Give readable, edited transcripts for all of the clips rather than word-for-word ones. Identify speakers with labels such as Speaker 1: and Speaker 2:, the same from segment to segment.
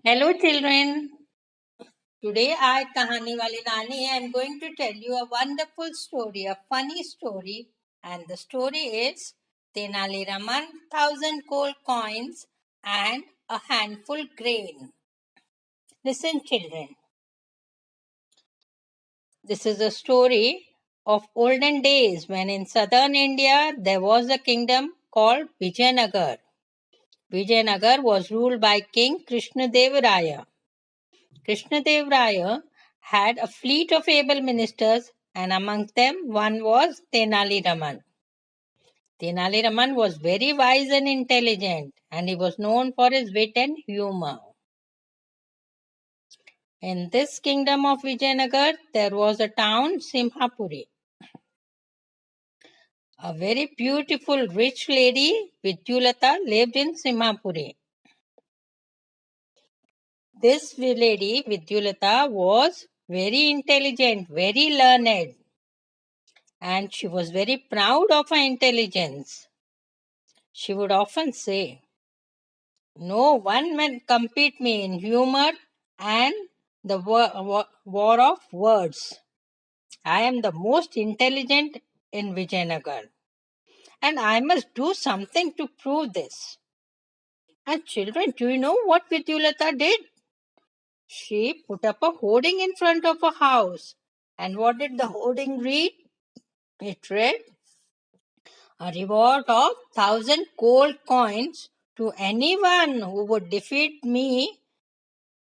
Speaker 1: Hello children. Today I, Kahaniwali Nani, am going to tell you a wonderful story, a funny story. And the story is Tenaliraman, 1,000 gold coins and a handful grain. Listen children. This is a story of olden days when in southern India there was a kingdom called Vijayanagar. Vijayanagar was ruled by King Krishnadevaraya. Krishnadevaraya had a fleet of able ministers, and among them one was Tenaliraman. Tenaliraman was very wise and intelligent, and he was known for his wit and humor. In this kingdom of Vijayanagar, there was a town, Simhapuri. A very beautiful, rich lady, Vidyulata, lived in Simhapuri. This lady, Vidyulata, was very intelligent, very learned, and she was very proud of her intelligence. She would often say, "No one can compete me in humor and the war of words. I am the most intelligent in Vijayanagar, and I must do something to prove this." And children, do you know what Vidyulata did? She put up a hoarding in front of a house. And what did the hoarding read? It read, "A reward of 1,000 gold coins to anyone who would defeat me,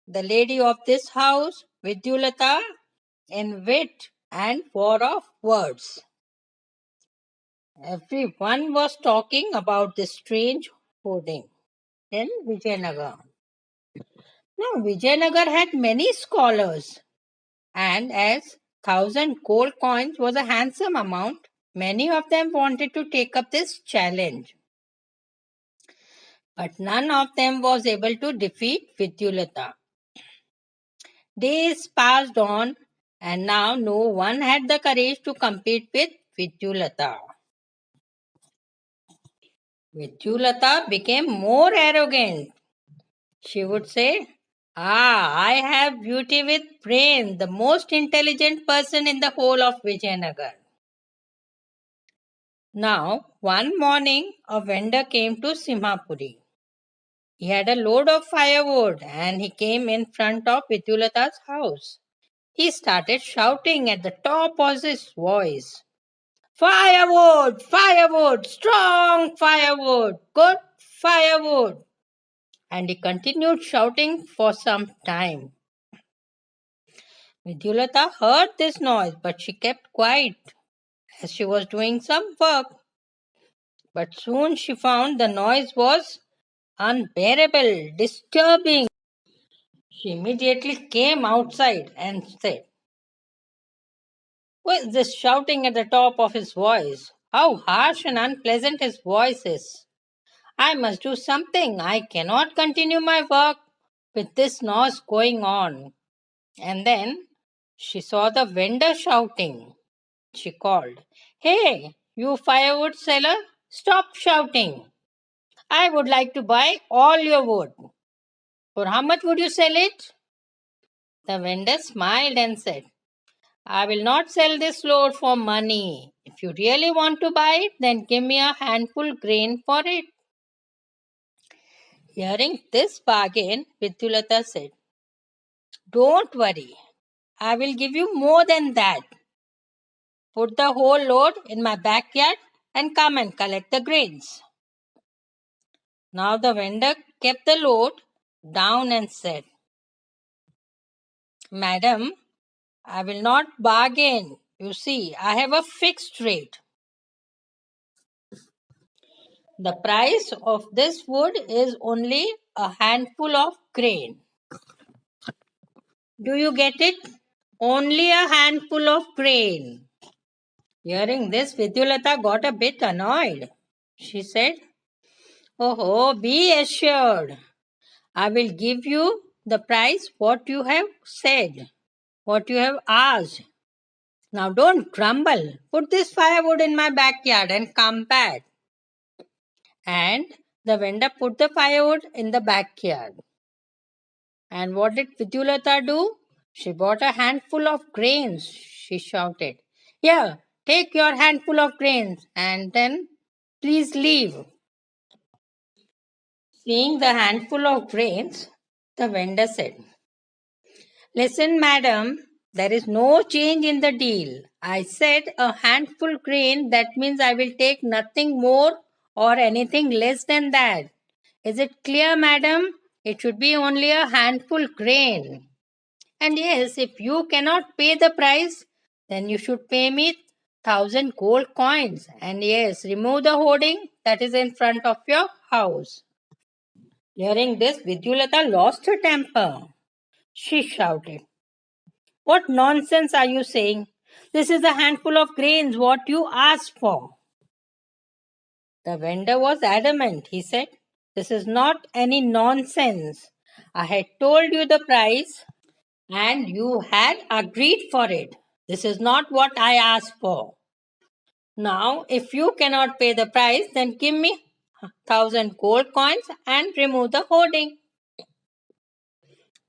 Speaker 1: the lady of this house, Vidyulata, in wit and war of words." Everyone was talking about this strange hoarding in Vijayanagar. Now, Vijayanagar had many scholars, and as 1,000 gold coins was a handsome amount, many of them wanted to take up this challenge. But none of them was able to defeat Vidyulata. Days passed on, and now no one had the courage to compete with Vidyulata. Vidyulata became more arrogant. She would say, I have beauty with brain, the most intelligent person in the whole of Vijayanagar." Now, one morning, a vendor came to Simhapuri. He had a load of firewood and he came in front of Vidyulata's house. He started shouting at the top of his voice, "Firewood! Firewood! Strong firewood! Good firewood!" And he continued shouting for some time. Vidyulata heard this noise, but she kept quiet as she was doing some work. But soon she found the noise was unbearable, disturbing. She immediately came outside and said, "Who is this shouting at the top of his voice? How harsh and unpleasant his voice is. I must do something. I cannot continue my work with this noise going on." And then she saw the vendor shouting. She called, "Hey, you firewood seller, stop shouting. I would like to buy all your wood. For how much would you sell it?" The vendor smiled and said, "I will not sell this load for money. If you really want to buy it, then give me a handful grain for it." Hearing this bargain, Vidyulata said, "Don't worry. I will give you more than that. Put the whole load in my backyard and come and collect the grains." Now the vendor kept the load down and said, "Madam, I will not bargain. You see, I have a fixed rate. The price of this wood is only a handful of grain. Do you get it? Only a handful of grain." Hearing this, Vidyulata got a bit annoyed. She said, "Oh, be assured. I will give you the price what you have said, what you have asked. Now don't grumble. Put this firewood in my backyard and come back." And the vendor put the firewood in the backyard. And what did Vidyulata do? She bought a handful of grains. She shouted, "Here, take your handful of grains and then please leave." Seeing the handful of grains, the vendor said, "Listen, madam, there is no change in the deal. I said a handful grain, that means I will take nothing more or anything less than that. Is it clear, madam? It should be only a handful grain. And yes, if you cannot pay the price, then you should pay me 1,000 gold coins. And yes, remove the hoarding that is in front of your house." Hearing this, Vidyulata lost her temper. She shouted, "What nonsense are you saying? This is a handful of grains, what you asked for." The vendor was adamant. He said, "This is not any nonsense. I had told you the price and you had agreed for it. This is not what I asked for. Now, if you cannot pay the price, then give me 1,000 gold coins and remove the hoarding."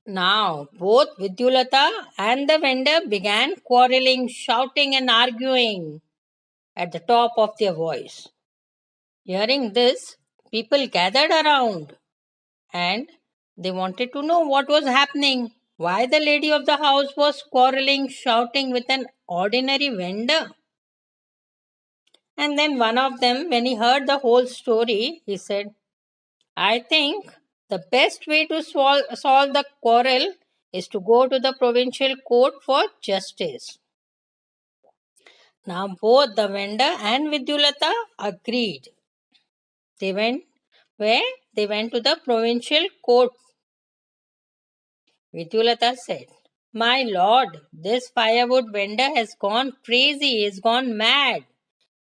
Speaker 1: Now, both Vidyulata and the vendor began quarreling, shouting, and arguing at the top of their voice. Hearing this, people gathered around and they wanted to know what was happening, why the lady of the house was quarreling, shouting with an ordinary vendor. And then one of them, when he heard the whole story, he said, "I think the best way to solve the quarrel is to go to the provincial court for justice." Now both the vendor and Vidyulata agreed. They went where? They went to the provincial court. Vidyulata said, "My lord, this firewood vendor has gone crazy, he has gone mad.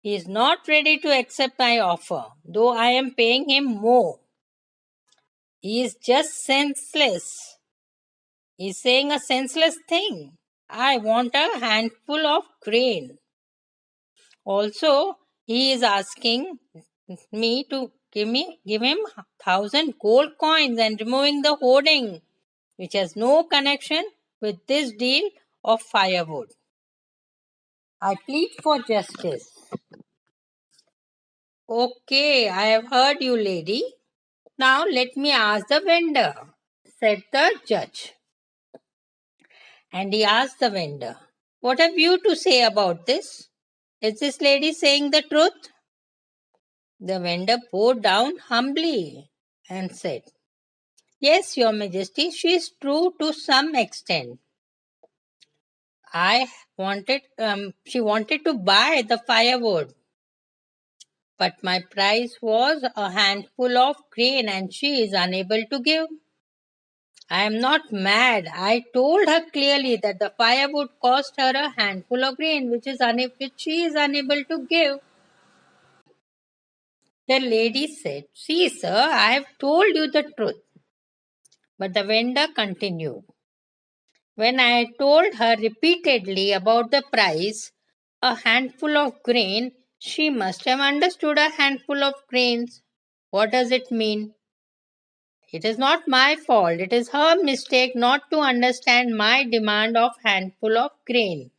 Speaker 1: He is not ready to accept my offer, though I am paying him more. He is just senseless. He is saying a senseless thing. I want a handful of grain. Also, he is asking me to give him 1,000 gold coins and removing the hoarding, which has no connection with this deal of firewood. I plead for justice." "Okay, I have heard you, lady. Now let me ask the vendor," said the judge. And he asked the vendor, "What have you to say about this? Is this lady saying the truth?" The vendor bowed down humbly and said, "Yes, your majesty, she is true to some extent. She wanted to buy the firewood, but my price was a handful of grain and she is unable to give. I am not mad. I told her clearly that the firewood cost her a handful of grain, which she is unable to give." The lady said, "See, sir, I have told you the truth." But the vendor continued, "When I told her repeatedly about the price, a handful of grain, she must have understood a handful of grains. What does it mean? It is not my fault. It is her mistake not to understand my demand of handful of grain.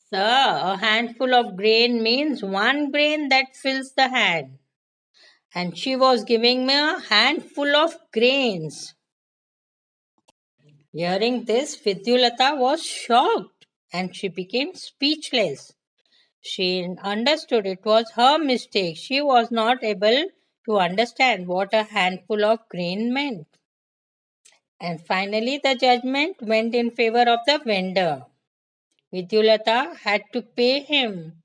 Speaker 1: Sir, a handful of grain means one grain that fills the hand. And she was giving me a handful of grains." Hearing this, Vidyulata was shocked and she became speechless. She understood it was her mistake. She was not able to understand what a handful of grain meant. And finally, the judgment went in favor of the vendor. Vidyulata had to pay him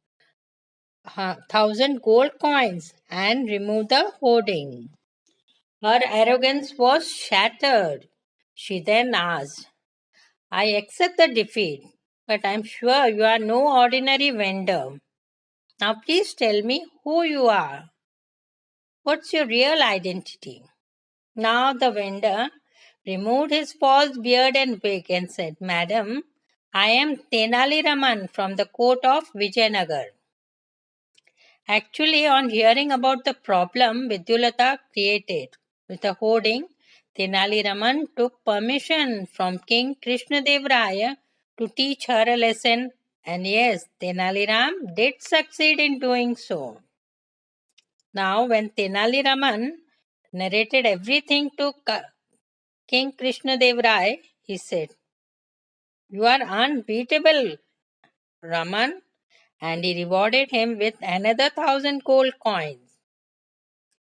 Speaker 1: 1,000 gold coins and remove the hoarding. Her arrogance was shattered. She then asked, "I accept the defeat, but I'm sure you are no ordinary vendor. Now please tell me who you are. What's your real identity?" Now the vendor removed his false beard and wig and said, "Madam, I am Tenali Raman from the court of Vijayanagar." Actually, on hearing about the problem Vidyulata created with the hoarding, Tenaliraman took permission from King Krishnadevaraya to teach her a lesson, and yes, Tenaliram did succeed in doing so. Now, when Tenaliraman narrated everything to King Krishnadevaraya, he said, "You are unbeatable, Raman," and he rewarded him with another 1,000 gold coins.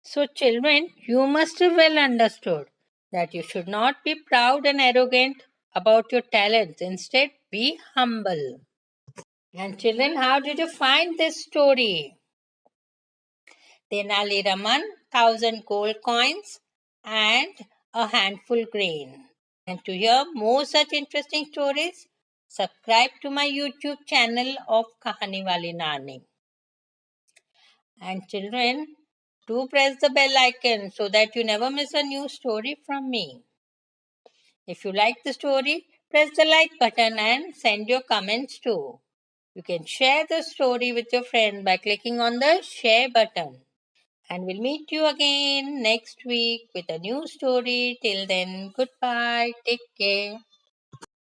Speaker 1: So, children, you must have well understood that you should not be proud and arrogant about your talents. Instead, be humble. And, children, how did you find this story? Tenaliraman, 1,000 gold coins, and a handful grain. And to hear more such interesting stories, subscribe to my YouTube channel of Kahaniwali Nani. And children, do press the bell icon so that you never miss a new story from me. If you like the story, press the like button and send your comments too. You can share the story with your friend by clicking on the share button. And we'll meet you again next week with a new story. Till then, goodbye. Take care.